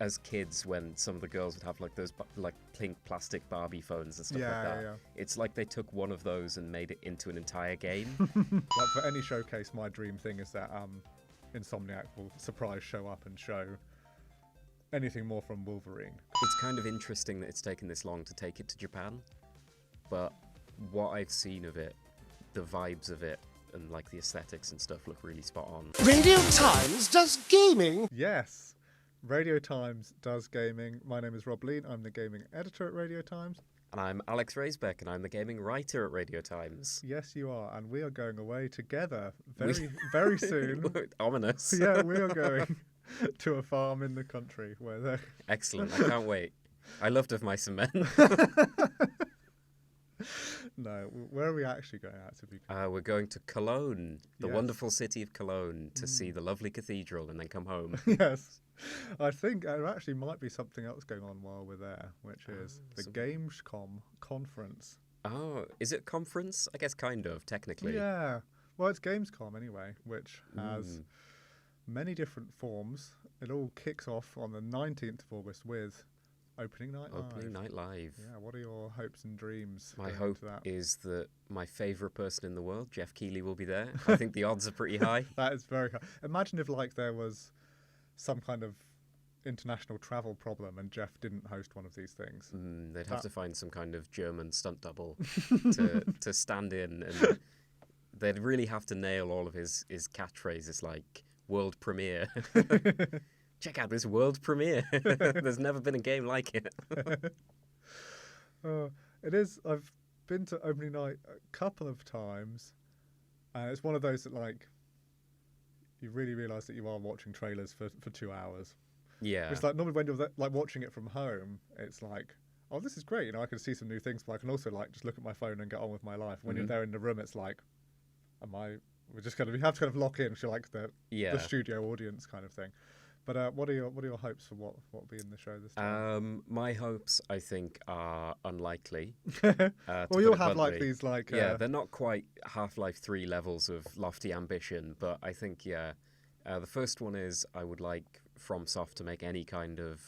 as kids when some of the girls would have like those like pink plastic Barbie phones and stuff like that. Yeah. It's like they took one of those and made it into an entire game. Like for any showcase, my dream thing is that Insomniac will surprise show up and show anything more from Wolverine. It's kind of interesting that it's taken this long to take it to Japan, but what I've seen of it, the vibes of it, and like the aesthetics and stuff look really spot on. Radio Times does gaming. Yes, Radio Times does gaming. My name is Rob Lean. I'm the gaming editor at Radio Times. And I'm Alex Raisbeck, and I'm the gaming writer at Radio Times. Yes, you are, and we are going away together very soon. Ominous. Yeah, we are going to a farm in the country where they're... Excellent, I can't wait. I love to have my cement. No, where are we actually going out to be? We're going to Cologne, the Yes. wonderful city of Cologne, to see the lovely cathedral and then come home. Yes. I think there actually might be something else going on while we're there, which is the Gamescom conference. Oh, is it conference? I guess kind of, technically. Yeah. Well, it's Gamescom anyway, which has many different forms. It all kicks off on the 19th of August with Opening Night Live. Opening Night Live. Yeah, what are your hopes and dreams? My going hope into that? is that my favourite person in the world, Jeff Keighley, will be there. I think the odds are pretty high. That is very high. Imagine if like there was some kind of international travel problem and Jeff didn't host one of these things. They'd have to find some kind of German stunt double to stand in, and they'd really have to nail all of his catchphrases like world premiere. Check out this world premiere. There's never been a game like it. It is. I've been to opening night a couple of times, and it's one of those that like you really realise that you are watching trailers for 2 hours. Yeah. It's like normally when you're like watching it from home, it's like, oh, this is great. You know, I can see some new things, but I can also like just look at my phone and get on with my life. When you're there in the room, it's like, we're just we have to kind of lock in for like the studio audience kind of thing. But what are your hopes for what will be in the show this time? My hopes, I think, are unlikely. Well, you'll have like these like they're not quite Half-Life 3 levels of lofty ambition, but I think the first one is I would like FromSoft to make any kind of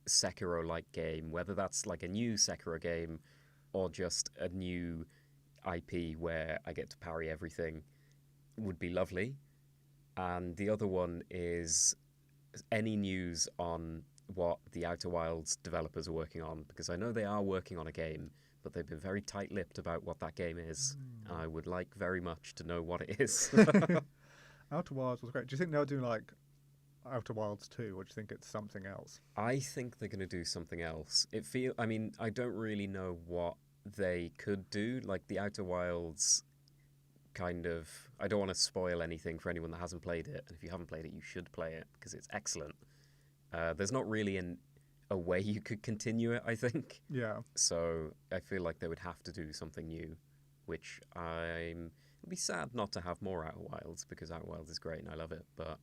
Sekiro-like game, whether that's like a new Sekiro game or just a new IP where I get to parry everything, would be lovely. And the other one is any news on what the Outer Wilds developers are working on, because I know they are working on a game, but they've been very tight-lipped about what that game is. And I would like very much to know what it is. Outer Wilds was great. Do you think they'll do like Outer Wilds 2, or do you think it's something else? I think they're going to do something else. I don't really know what they could do. Like the Outer Wilds kind of, I don't want to spoil anything for anyone that hasn't played it, and if you haven't played it, you should play it because it's excellent. There's not really a way you could continue it, I think. Yeah. So I feel like they would have to do something new, which it'd be sad not to have more Outer Wilds, because Outer Wilds is great and I love it. But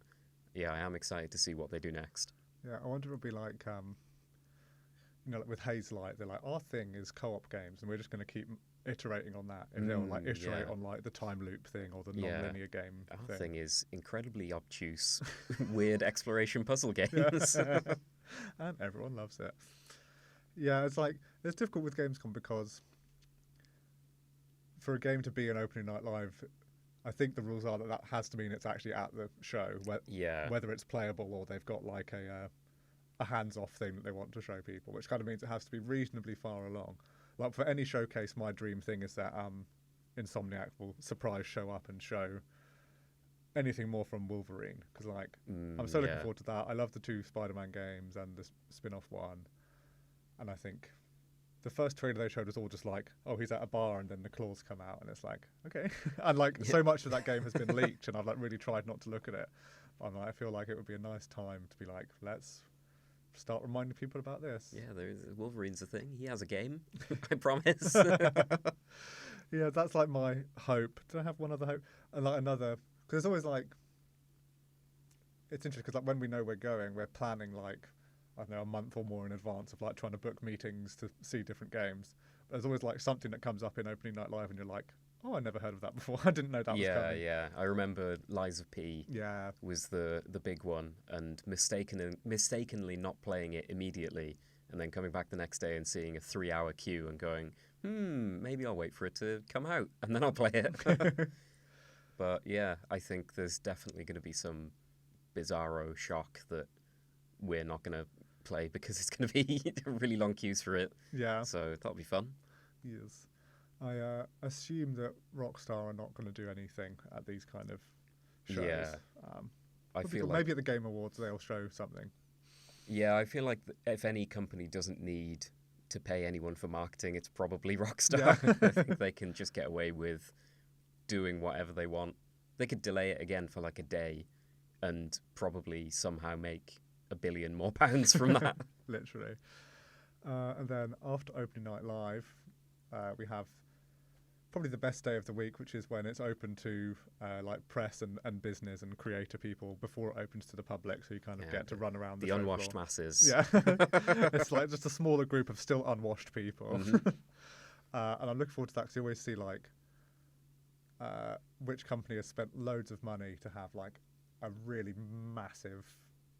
yeah, I am excited to see what they do next. Yeah, I wonder if it'll be like, like with Hazelight, they're like, our thing is co-op games, and we're just going to keep iterating on that. And they'll like iterate on like the time loop thing or the non-linear game Our thing is incredibly obtuse, weird exploration puzzle games. And everyone loves it. Yeah, it's difficult with Gamescom because for a game to be an opening night live, I think the rules are that has to mean it's actually at the show, whether it's playable or they've got like a hands-off thing that they want to show people, which kind of means it has to be reasonably far along. Like for any showcase, my dream thing is that Insomniac will surprise show up and show anything more from Wolverine, because I'm so looking forward to that. I love the 2 Spider-Man games and the spin-off one, and I think the first trailer they showed was all just like, oh, he's at a bar and then the claws come out, and it's like, okay. And so much of that game has been leaked, and I've like really tried not to look at it. I feel like it would be a nice time to be like, let's start reminding people about this. Yeah, Wolverine's a thing. He has a game, I promise. Yeah, that's like my hope. Do I have one other hope? And like another, because it's always like, it's interesting because like when we know we're going, we're planning like, I don't know, a month or more in advance of like trying to book meetings to see different games. There's always like something that comes up in opening night live and you're like, Oh, I never heard of that before. I didn't know that was coming. Yeah. I remember Lies of P Yeah. was the big one, and mistakenly not playing it immediately, and then coming back the next day and seeing a 3-hour queue and going, maybe I'll wait for it to come out, and then I'll play it. But yeah, I think there's definitely going to be some bizarro shock that we're not going to play because it's going to be really long queues for it. Yeah. So that'll be fun. Yes. I assume that Rockstar are not going to do anything at these kind of shows. Yeah. I feel like maybe at the Game Awards they'll show something. Yeah, I feel like if any company doesn't need to pay anyone for marketing, it's probably Rockstar. Yeah. I think they can just get away with doing whatever they want. They could delay it again for like a day and probably somehow make £1 billion more from that. Literally. And then after opening night live, we have probably the best day of the week, which is when it's open to like press and business and creator people before it opens to the public, so you kind of get to run around the unwashed floor. masses. Yeah. It's like just a smaller group of still unwashed people. Mm-hmm. And I'm looking forward to that because you always see like which company has spent loads of money to have like a really massive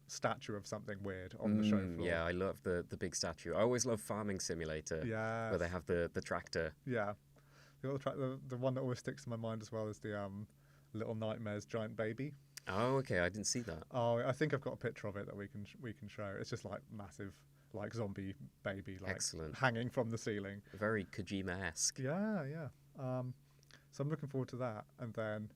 statue of something weird on the show floor. Yeah, I love the big statue. I always love Farming Simulator, where they have the tractor. Yeah. The one that always sticks in my mind as well is the Little Nightmares giant baby. Oh, okay, I didn't see that. Oh, I think I've got a picture of it that we can show. It's just like massive, like zombie baby, like excellent, hanging from the ceiling. Very Kojima-esque. Yeah. So I'm looking forward to that, and then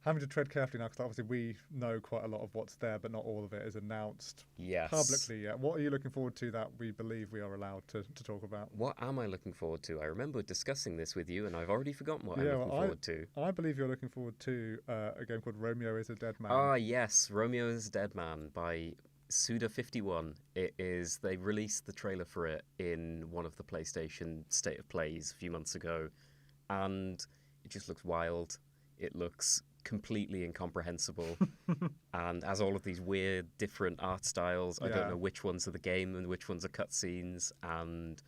having to tread carefully now because obviously we know quite a lot of what's there, but not all of it is announced publicly yet. What are you looking forward to that we believe we are allowed to talk about? What am I looking forward to? I remember discussing this with you, and I've already forgotten what I'm looking forward to. I believe you're looking forward to a game called Romeo is a Dead Man. Ah, yes, Romeo is a Dead Man by Suda51. It is. They released the trailer for it in one of the PlayStation State of Plays a few months ago, and it just looks wild. It looks completely incomprehensible and has all of these weird different art styles. I don't know which ones are the game and which ones are cutscenes, and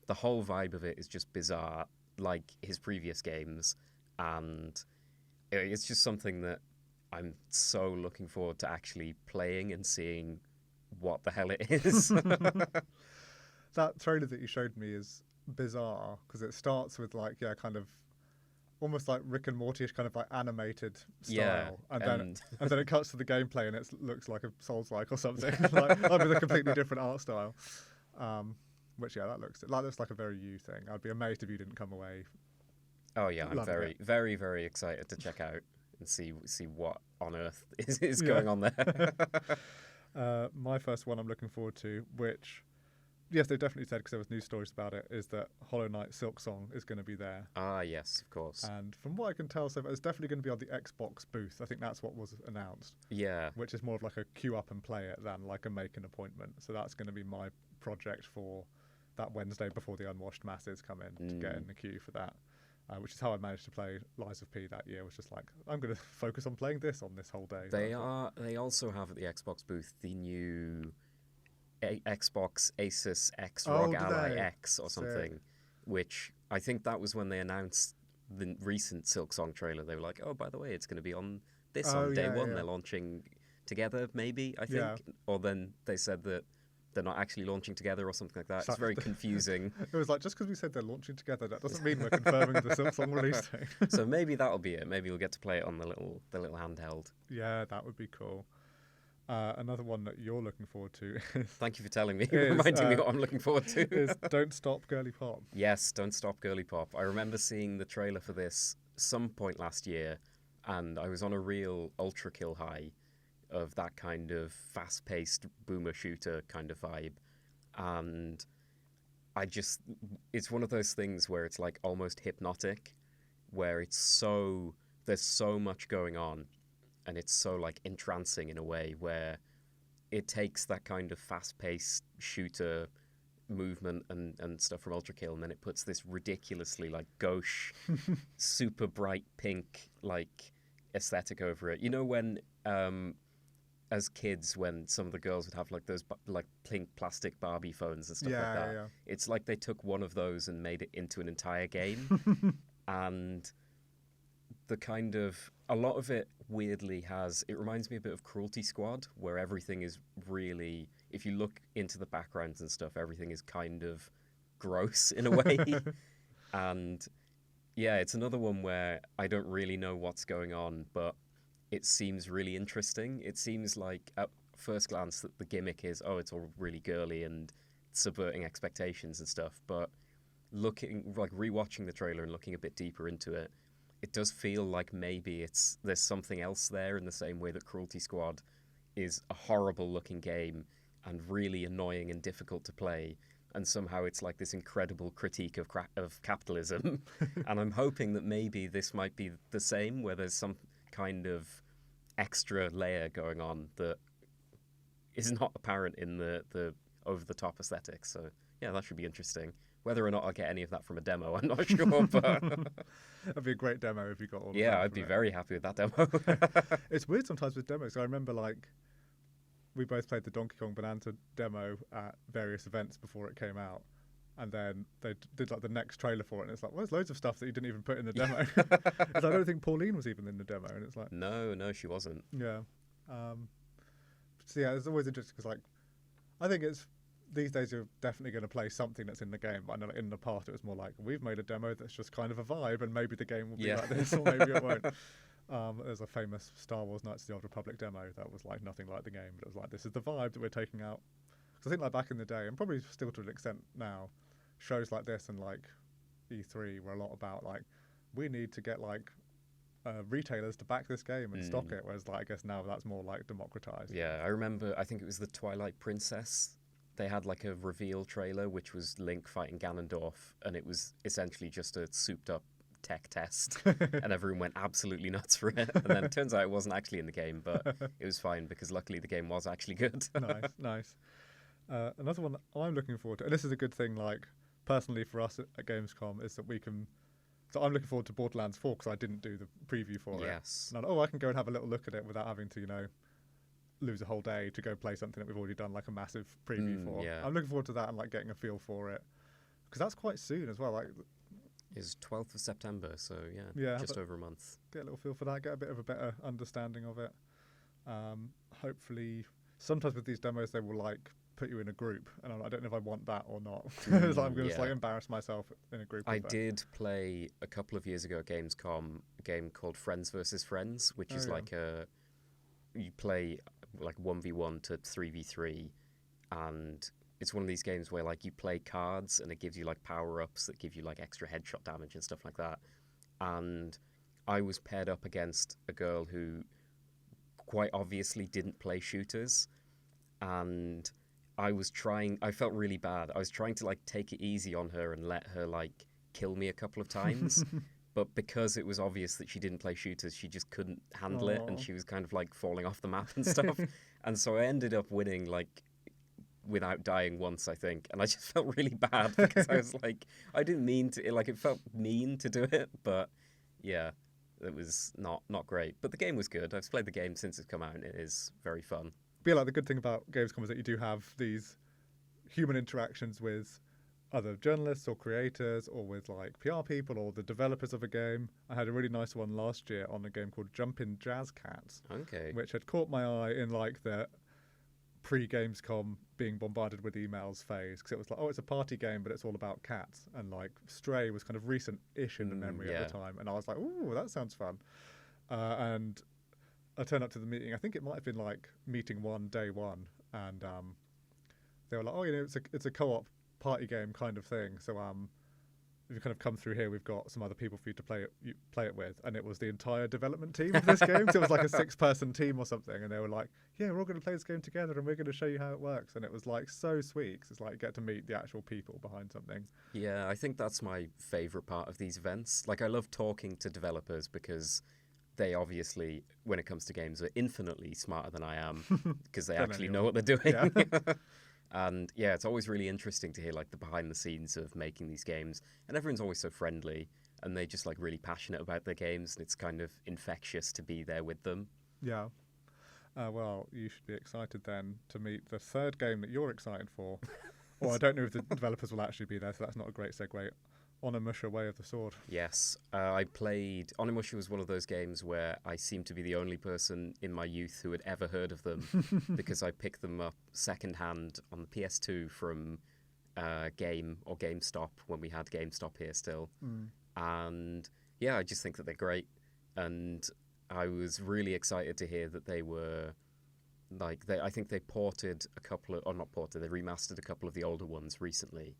the whole vibe of it is just bizarre, like his previous games, and it's just something that I'm so looking forward to actually playing and seeing what the hell it is. That trailer that you showed me is bizarre because it starts with like kind of almost like Rick and Morty-ish kind of like animated style, and then it cuts to the gameplay and it looks like a Souls-like or something, like with a completely different art style. Which that looks like a very you thing. I'd be amazed if you didn't come away. Oh yeah, I'm very, very, very excited to check out and see what on earth is going on there. My first one I'm looking forward to, which. Yes, they definitely said, because there was news stories about it, is that Hollow Knight Silksong is going to be there. Ah, yes, of course. And from what I can tell so far, it's definitely going to be on the Xbox booth. I think that's what was announced. Yeah. Which is more of like a queue up and play it than like a make an appointment. So that's going to be my project for that Wednesday before the unwashed masses come in to get in the queue for that. Which is how I managed to play Lies of P that year. Was just like, I'm going to focus on playing this on this whole day. They also have at the Xbox booth the new Xbox Asus X ROG Ally X or something, which I think that was when they announced the recent Silksong trailer. They were like, oh, by the way, it's going to be on this on day one. Yeah. They're launching together, maybe, I think. Yeah. Or then they said that they're not actually launching together or something like that. It's very confusing. It was like, just because we said they're launching together, that doesn't mean we're confirming the Silksong release thing. So maybe that'll be it. Maybe we'll get to play it on the little handheld. Yeah, that would be cool. Another one that you're looking forward to is... Thank you for telling me, reminding me what I'm looking forward to. Is Don't Stop Girly Pop. Yes, Don't Stop Girly Pop. I remember seeing the trailer for this some point last year, and I was on a real ultra kill high of that kind of fast-paced boomer shooter kind of vibe. And it's one of those things where it's like almost hypnotic, where there's so much going on, and it's so like entrancing in a way where it takes that kind of fast-paced shooter movement and stuff from Ultra Kill, and then it puts this ridiculously like gauche, super bright pink like aesthetic over it. You know when as kids, when some of the girls would have like those like pink plastic Barbie phones and stuff like that. Yeah. It's like they took one of those and made it into an entire game. and the kind of a lot of it weirdly it reminds me a bit of Cruelty Squad, where everything is really, if you look into the backgrounds and stuff, everything is kind of gross in a way. And yeah, it's another one where I don't really know what's going on, but it seems really interesting. It seems like at first glance that the gimmick is, oh, it's all really girly and subverting expectations and stuff, but rewatching the trailer and looking a bit deeper into it, it does feel like maybe there's something else there, in the same way that Cruelty Squad is a horrible looking game and really annoying and difficult to play, and somehow it's like this incredible critique of capitalism. And I'm hoping that maybe this might be the same, where there's some kind of extra layer going on that is not apparent in the over-the-top aesthetics. So yeah, that should be interesting. Whether or not I'll get any of that from a demo, I'm not sure, but... That'd be a great demo if you got all of that. Yeah, I'd be very happy with that demo. It's weird sometimes with demos. I remember, like, we both played the Donkey Kong Bonanza demo at various events before it came out, and then they did, like, the next trailer for it, and it's like, well, there's loads of stuff that you didn't even put in the demo. I don't think Pauline was even in the demo, and it's like... No, she wasn't. Yeah. So, yeah, it's always interesting, because, like, I think it's... These days, you're definitely going to play something that's in the game. But I know in the past, it was more like, we've made a demo that's just kind of a vibe, and maybe the game will be like this, or maybe it won't. There's a famous Star Wars Knights of the Old Republic demo that was like nothing like the game, but it was like, this is the vibe that we're taking out. Because I think like back in the day, and probably still to an extent now, shows like this and like E3 were a lot about like, we need to get like retailers to back this game and stock it, whereas like I guess now that's more like democratized. Yeah, I remember, I think it was the Twilight Princess. They had like a reveal trailer, which was Link fighting Ganondorf, and it was essentially just a souped-up tech test, and everyone went absolutely nuts for it. And then it turns out it wasn't actually in the game, but it was fine, because luckily the game was actually good. Nice. Another one I'm looking forward to, and this is a good thing, like, personally for us at Gamescom, is that we can... So I'm looking forward to Borderlands 4, because I didn't do the preview for it. Yes. And I can go and have a little look at it without having to, lose a whole day to go play something that we've already done like a massive preview for. Yeah. I'm looking forward to that and like getting a feel for it, because that's quite soon as well. Like, it's 12th of September, so just over a month. Get a little feel for that, get a bit of a better understanding of it. Hopefully, sometimes with these demos they will like put you in a group, and I don't know if I want that or not. It's like I'm going to like embarrass myself in a group. I did play a couple of years ago at Gamescom a game called Friends vs. Friends, which is like you play like 1v1 to 3v3, and it's one of these games where like you play cards and it gives you like power-ups that give you like extra headshot damage and stuff like that. And I was paired up against a girl who quite obviously didn't play shooters, and I felt really bad. I was trying to like take it easy on her and let her like kill me a couple of times. But because it was obvious that she didn't play shooters, she just couldn't handle it, and she was kind of like falling off the map and stuff. And so I ended up winning like without dying once, I think. And I just felt really bad, because I was like, I didn't mean to, like, it felt mean to do it, but yeah, it was not great. But the game was good. I've played the game since it's come out, and it is very fun. But yeah, like the good thing about Gamescom is that you do have these human interactions with other journalists or creators, or with like PR people or the developers of a game. I had a really nice one last year on a game called Jumpin' Jazz Cats, which had caught my eye in like the pre-Gamescom being bombarded with emails phase, because it was like, oh, it's a party game, but it's all about cats, and like Stray was kind of recent-ish in the memory at the time, and I was like, ooh, that sounds fun. And I turned up to the meeting. I think it might have been like meeting one, day one, and they were like, oh, it's a co-op party game kind of thing, so if you kind of come through here, we've got some other people for you to play it with. And it was the entire development team of this game, so it was like a 6-person team or something, and they were like, yeah, we're all going to play this game together and we're going to show you how it works. And it was like so sweet, 'cause it's like you get to meet the actual people behind something. Yeah, I think that's my favourite part of these events. Like, I love talking to developers, because they obviously, when it comes to games, are infinitely smarter than I am, because they actually know what they're doing. Yeah. And yeah, it's always really interesting to hear like the behind the scenes of making these games, and everyone's always so friendly, and they just like really passionate about their games, and it's kind of infectious to be there with them. Yeah. Well, you should be excited then to meet the third game that you're excited for. Or I don't know if the developers will actually be there, so that's not a great segue Onimusha Way of the Sword. Yes, I played... Onimusha was one of those games where I seemed to be the only person in my youth who had ever heard of them because I picked them up secondhand on the PS2 from Game or GameStop when we had GameStop here still. And yeah, I just think that they're great. And I was really excited to hear that they were... I think they ported a couple of... Or not ported, they remastered a couple of the older ones recently.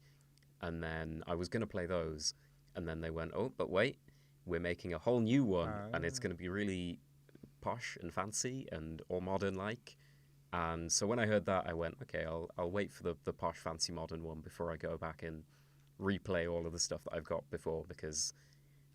And then I was going to play those, and then they went, oh, but wait, we're making a whole new one, and it's going to be really posh and fancy and all modern-like. And so when I heard that, I went, okay, I'll wait for the posh, fancy, modern one before I go back and replay all of the stuff that I've got before, because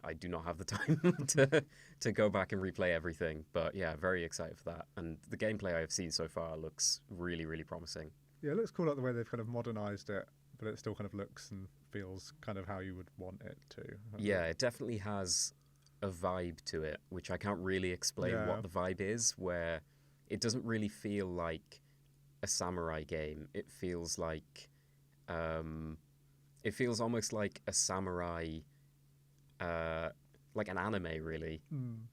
I do not have the time to go back and replay everything. But yeah, very excited for that. And the gameplay I've seen so far looks really, really promising. Yeah, it looks cool, like the way they've kind of modernized it, but it still kind of looks and feels kind of how you would want it to. Yeah, it definitely has a vibe to it, which I can't really explain what the vibe is, where it doesn't really feel like a samurai game. It feels like... it feels almost like a samurai... like an anime, really.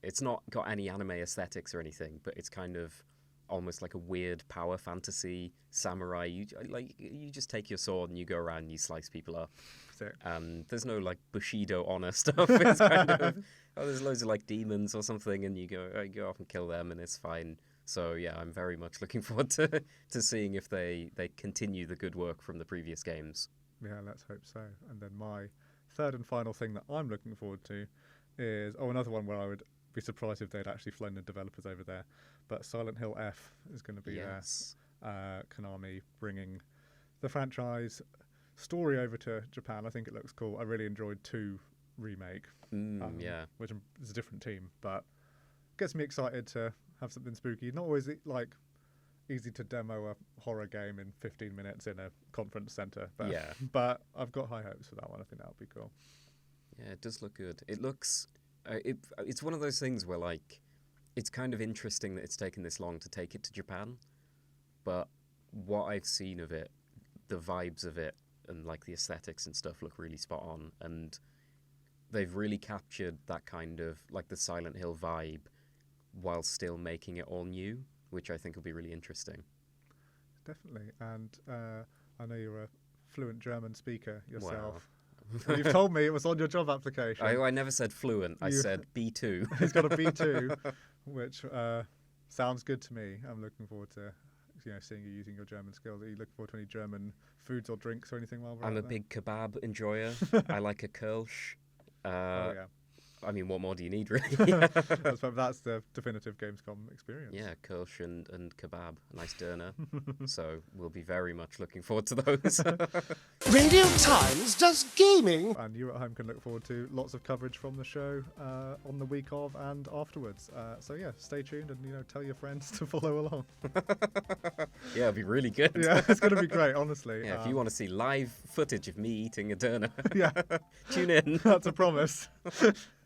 It's not got any anime aesthetics or anything, but it's kind of almost like a weird power fantasy samurai. You just take your sword and you go around and you slice people up. And there's no like Bushido honor stuff. It's kind of there's loads of like demons or something, and you go off and kill them, and it's fine. So yeah, I'm very much looking forward to seeing if they continue the good work from the previous games. Yeah, let's hope so. And then my third and final thing that I'm looking forward to is another one where I would be surprised if they'd actually flown the developers over there. But Silent Hill F is going to be there. Konami bringing the franchise story over to Japan. I think it looks cool. I really enjoyed 2 remake, which is a different team, but gets me excited to have something spooky. Not always like easy to demo a horror game in 15 minutes in a conference center, but I've got high hopes for that one. I think that'll be cool. Yeah, it does look good. It looks it's one of those things where like it's kind of interesting that it's taken this long to take it to Japan, but what I've seen of it, the vibes of it and like the aesthetics and stuff look really spot on, and they've really captured that kind of like the Silent Hill vibe while still making it all new, which I think will be really interesting. Definitely. And I know you're a fluent German speaker yourself. Wow. Well, you've told me it was on your job application. I never said fluent. I said B2. He's got a B2, which sounds good to me. I'm looking forward to seeing you using your German skills. Are you looking forward to any German foods or drinks or anything while we're I'm out a big kebab enjoyer. I like a Kölsch. I mean, what more do you need, really? That's the definitive Gamescom experience. Yeah, Kölsch and kebab, a nice döner. So we'll be very much looking forward to those. Radio Times does gaming. And you at home can look forward to lots of coverage from the show on the week of and afterwards. So yeah, stay tuned and tell your friends to follow along. Yeah, it'll be really good. Yeah, it's going to be great, honestly. Yeah, if you want to see live footage of me eating a döner, yeah, tune in. That's a promise.